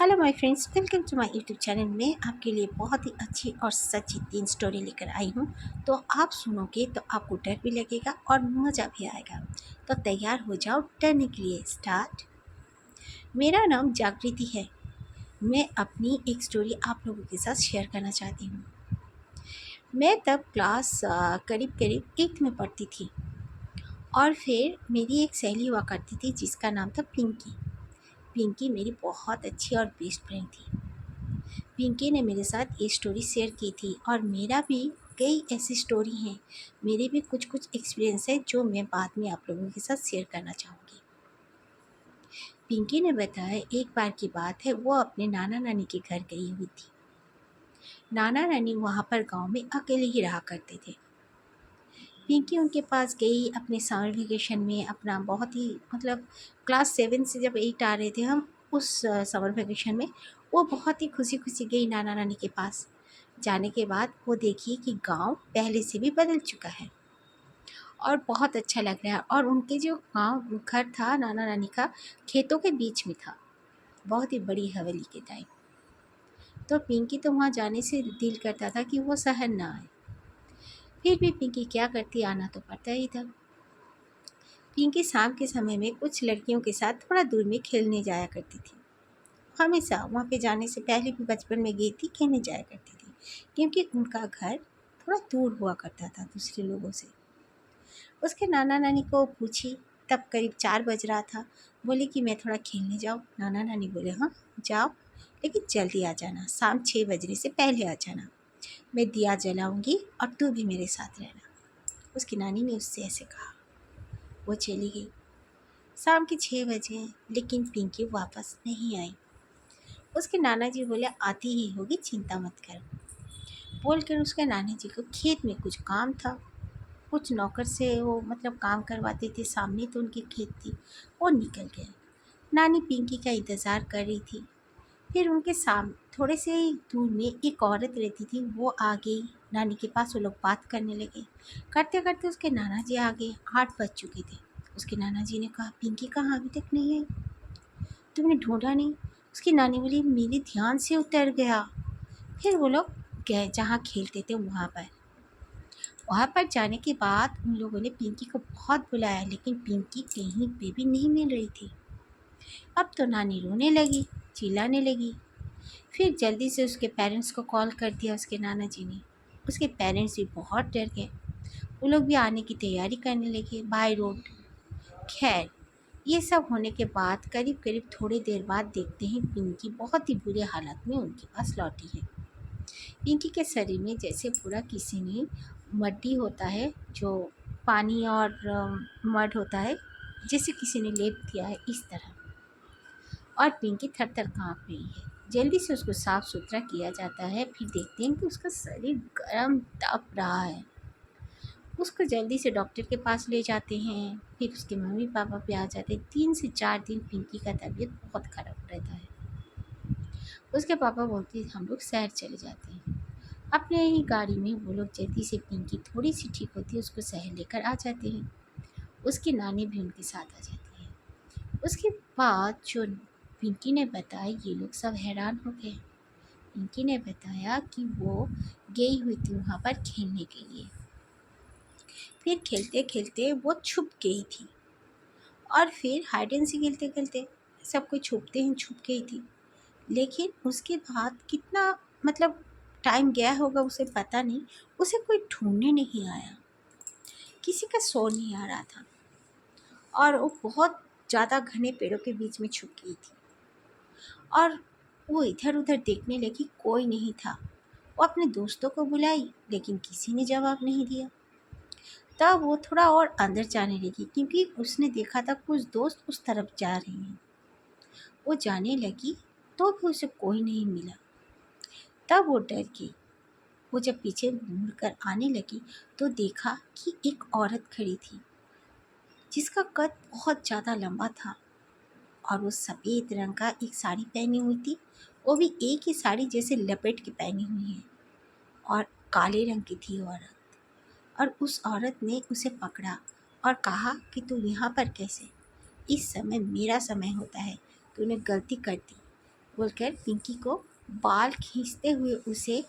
Hello my friends, welcome to my YouTube channel में आपके लिए बहुत ही अच्छी और सच्ची 3 स्टोरी लेकर आई हूँ। तो आप सुनोगे तो आपको डर भी लगेगा और मज़ा भी आएगा। तो तैयार हो जाओ डरने के लिए। स्टार्ट। मेरा नाम जागृति है। मैं अपनी एक स्टोरी आप लोगों के साथ शेयर करना चाहती हूँ। मैं तब क्लास करीब करीब 8th में पढ़ती थी और फिर मेरी एक सहेली हुआ करती थी जिसका नाम था पिंकी। पिंकी मेरी बहुत अच्छी और बेस्ट फ्रेंड थी। पिंकी ने मेरे साथ ये स्टोरी शेयर की थी और मेरा भी कई ऐसी स्टोरी हैं। मेरे भी कुछ कुछ एक्सपीरियंस है जो मैं बाद में आप लोगों के साथ शेयर करना चाहूँगी। पिंकी ने बताया एक बार की बात है, वो अपने नाना नानी के घर गई हुई थी। नाना नानी वहाँ पर गांव में अकेले ही रहा करते थे। पिंकी उनके पास गई अपने समर वेकेशन में। अपना बहुत ही क्लास 7 से जब 8 आ रहे थे हम, उस समर वेकेशन में वो बहुत ही खुशी खुशी गई नाना नानी के पास। जाने के बाद वो देखी कि गांव पहले से भी बदल चुका है और बहुत अच्छा लग रहा है। और उनके जो गांव घर था नाना नानी का, खेतों के बीच में था, बहुत ही बड़ी हवेली के टाइप। तो पिंकी तो वहाँ जाने से दिल करता था कि वो शहर ना आए, फिर भी पिंकी क्या करती, आना तो पड़ता ही था। पिंकी शाम के समय में कुछ लड़कियों के साथ थोड़ा दूर में खेलने जाया करती थी। हमेशा वहाँ पे जाने से पहले भी बचपन में गई थी, खेलने जाया करती थी, क्योंकि उनका घर थोड़ा दूर हुआ करता था दूसरे लोगों से। उसके नाना नानी को पूछी, तब करीब 4 बज रहा था। बोले कि मैं थोड़ा खेलने जाऊँ। नाना नानी बोले हाँ जाओ, लेकिन जल्दी आ जाना, शाम 6 बजने से पहले आ जाना। मैं दिया जलाऊंगी और तू भी मेरे साथ रहना। उसकी नानी ने उससे ऐसे कहा। वो चली गई। शाम के 6 बजे, लेकिन पिंकी वापस नहीं आई। उसके नाना जी बोले आती ही होगी, चिंता मत कर। बोलकर उसके नानी जी को खेत में कुछ काम था, कुछ नौकर से वो काम करवाते थे, सामने तो उनकी खेत थी। वो निकल गए। नानी पिंकी का इंतज़ार कर रही थी। फिर उनके सामने थोड़े से ही दूर में एक औरत रहती थी, वो आ गई नानी के पास। वो लोग बात करने लगे। करते करते उसके नाना जी आ गए। 8 बज चुके थे। उसके नाना जी ने कहा पिंकी कहाँ अभी तक नहीं आई, तुमने ढूंढा नहीं? उसकी नानी बोली मेरे ध्यान से उतर गया। फिर वो लोग गए जहाँ खेलते थे वहाँ पर। वहाँ पर जाने के बाद उन लोगों ने पिंकी को बहुत बुलाया, लेकिन पिंकी कहीं पे भी नहीं मिल रही थी। अब तो नानी रोने लगी, चिल्लाने लगी। फिर जल्दी से उसके पेरेंट्स को कॉल कर दिया उसके नाना जी ने। उसके पेरेंट्स भी बहुत डर गए। वो लोग भी आने की तैयारी करने लगे बाय रोड। खैर, ये सब होने के बाद करीब करीब थोड़ी देर बाद देखते हैं पिंकी बहुत ही बुरे हालत में उनके पास लौटी है। पिंकी के शरीर में जैसे पूरा किसी ने मड्डी होता है, जो पानी और मड होता है, जैसे किसी ने लेप दिया है इस तरह। और पिंकी थर थर काँप रही है। जल्दी से उसको साफ़ सुथरा किया जाता है। फिर देखते हैं कि उसका शरीर गर्म तप रहा है। उसको जल्दी से डॉक्टर के पास ले जाते हैं। फिर उसके मम्मी पापा भी आ जाते हैं। 3 से 4 दिन पिंकी का तबीयत बहुत ख़राब रहता है। उसके पापा बोलते हैं हम लोग शहर चले जाते हैं। अपने ही गाड़ी में वो लोग जल्दी से पिंकी थोड़ी सी ठीक होती है उसको शहर लेकर आ जाते हैं। उसकी नानी भी उनके साथ आ जाती है। उसके बाद जो पिंकी ने बताया, ये लोग सब हैरान हो गए। पिंकी ने बताया कि वो गई हुई थी वहाँ पर खेलने के लिए। फिर खेलते खेलते वो छुप गई थी और फिर हाइड एंड सीक खेलते खेलते सब कोई छुपते ही छुप गई थी। लेकिन उसके बाद कितना टाइम गया होगा उसे पता नहीं, उसे कोई ढूंढने नहीं आया, किसी का शोर नहीं आ रहा था और वो बहुत ज़्यादा घने पेड़ों के बीच में छुप गई थी। और वो इधर उधर देखने लगी, कोई नहीं था। वो अपने दोस्तों को बुलाई, लेकिन किसी ने जवाब नहीं दिया। तब वो थोड़ा और अंदर जाने लगी, क्योंकि उसने देखा था कुछ दोस्त उस तरफ जा रहे हैं। वो जाने लगी तो भी उसे कोई नहीं मिला। तब वो डर गई। वो जब पीछे मुड़ कर आने लगी तो देखा कि एक औरत खड़ी थी जिसका कद बहुत ज़्यादा लंबा था और वो सफ़ेद रंग का एक साड़ी पहनी हुई थी। वो भी एक ही साड़ी जैसे लपेट के पहनी हुई है और काले रंग की थी औरत। और उस औरत ने उसे पकड़ा और कहा कि तू यहाँ पर कैसे? इस समय मेरा समय होता है, तूने गलती कर दी। बोलकर पिंकी को बाल खींचते हुए उसे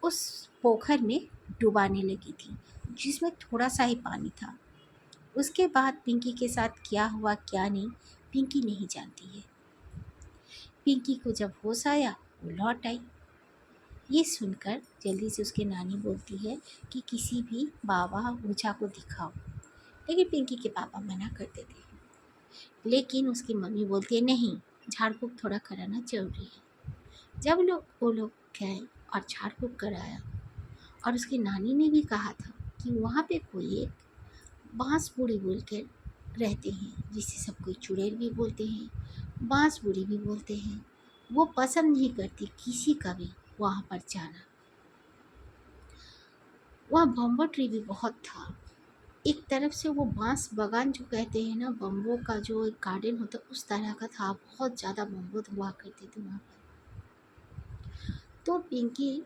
उस पोखर में डुबाने लगी थी जिसमें थोड़ा सा ही पानी था। उसके बाद पिंकी के साथ क्या हुआ क्या नहीं पिंकी नहीं जानती है। पिंकी को जब होश आया वो लौट आई। ये सुनकर जल्दी से उसकी नानी बोलती है कि किसी भी बाबा ओझा को दिखाओ, लेकिन पिंकी के पापा मना करते थे। लेकिन उसकी मम्मी बोलती है नहीं, झाड़ फूँक थोड़ा कराना जरूरी है। जब वो लोग गए और झाड़ फूँक कराया और उसकी नानी ने भी कहा था कि वहाँ पे कोई एक बांस बूढ़ी बोल कर रहते हैं जिसे सब कोई चुड़ैल भी बोलते हैं, बांस बूढ़ी भी बोलते हैं। वो पसंद नहीं करती किसी का भी वहाँ पर जाना। वहाँ बम्बो ट्री भी बहुत था। एक तरफ से वो बांस बागान जो कहते हैं ना, बम्बो का जो एक गार्डन होता उस तरह का था। बहुत ज़्यादा बम्बो हुआ करते थे वहाँ पर। तो पिंकी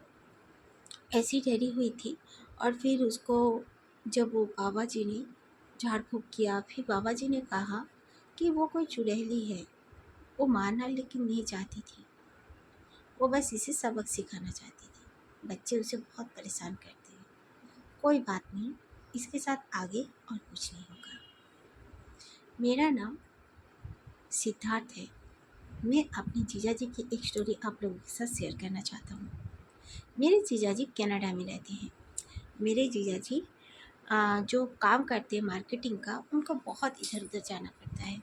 ऐसी डरी हुई थी और फिर उसको जब वो बाबा जी ने झाड़ फूँक किया, फिर बाबा जी ने कहा कि वो कोई चुड़ैली है। वो मानना लेकिन नहीं चाहती थी, वो बस इसे सबक सिखाना चाहती थी। बच्चे उसे बहुत परेशान करते हैं। कोई बात नहीं, इसके साथ आगे और कुछ नहीं होगा। मेरा नाम सिद्धार्थ है। मैं अपने जीजा जी की एक स्टोरी आप लोगों के साथ शेयर करना चाहता हूँ। मेरे जीजा जी कनाडा में रहते हैं। मेरे जीजा जी जो काम करते हैं मार्केटिंग का, उनको बहुत इधर उधर जाना पड़ता है।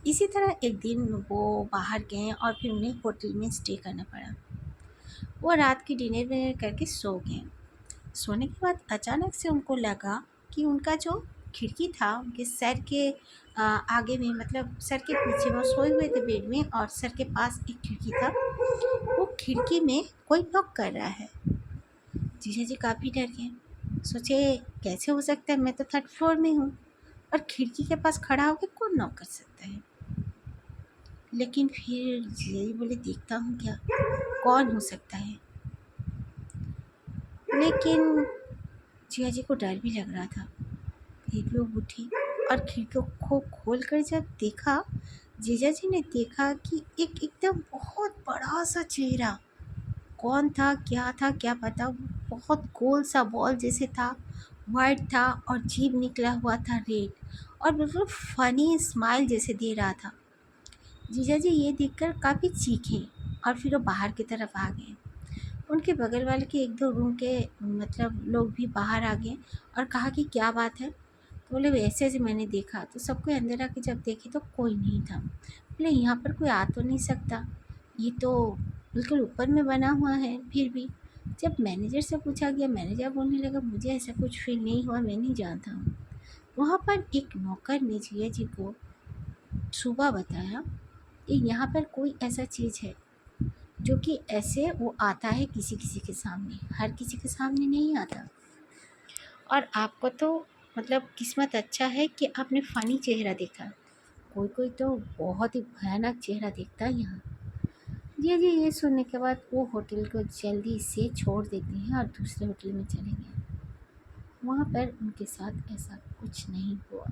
इसी तरह एक दिन वो बाहर गए और फिर उन्हें होटल में स्टे करना पड़ा। वो रात की डिनर विनर करके सो गए। सोने के बाद अचानक से उनको लगा कि उनका जो खिड़की था उनके सर के आगे में, मतलब सर के पीछे, वो सोए हुए थे बेड में और सर के पास एक खिड़की था। वो खिड़की में कोई नॉक कर रहा है। जीजा जी काफ़ी डर गए। सोचे कैसे हो सकता है, मैं तो थर्ड फ्लोर में हूँ और खिड़की के पास खड़ा होकर कौन नॉक कर सकता है। लेकिन फिर जीजा जी बोले देखता हूँ क्या कौन हो सकता है। लेकिन जीजा जी को डर भी लग रहा था। फिर भी वो उठी और खिड़की को खोल कर जब देखा, जीजा जी ने देखा कि एक एकदम बहुत बड़ा सा चेहरा, कौन था क्या पता, वो बहुत गोल सा बॉल जैसे था, वाइट था और जीभ निकला हुआ था रेड, और बिल्कुल फनी स्माइल जैसे दे रहा था। जीजा जी ये देखकर काफ़ी चीखे और फिर वो बाहर की तरफ आ गए। उनके बगल वाले के एक दो रूम के मतलब लोग भी बाहर आ गए और कहा कि क्या बात है। तो बोले वैसे ऐसे मैंने देखा, तो सबको अंदर आके जब देखे तो कोई नहीं था। बोले यहाँ पर कोई आ तो नहीं सकता, ये तो बिल्कुल ऊपर में बना हुआ है। फिर भी जब मैनेजर से पूछा गया, मैनेजर बोलने लगा मुझे ऐसा कुछ फील नहीं हुआ, मैं नहीं जानता हूँ। वहाँ पर एक नौकर ने जिया जी को सुबह बताया कि यहाँ पर कोई ऐसा चीज़ है जो कि ऐसे वो आता है किसी किसी के सामने, हर किसी के सामने नहीं आता। और आपको तो मतलब किस्मत अच्छा है कि आपने फ़नी चेहरा देखा, कोई कोई तो बहुत ही भयानक चेहरा देखता है यहाँ। जी ये सुनने के बाद वो होटल को जल्दी से छोड़ देते हैं और दूसरे होटल में चले गए। वहाँ पर उनके साथ ऐसा कुछ नहीं हुआ।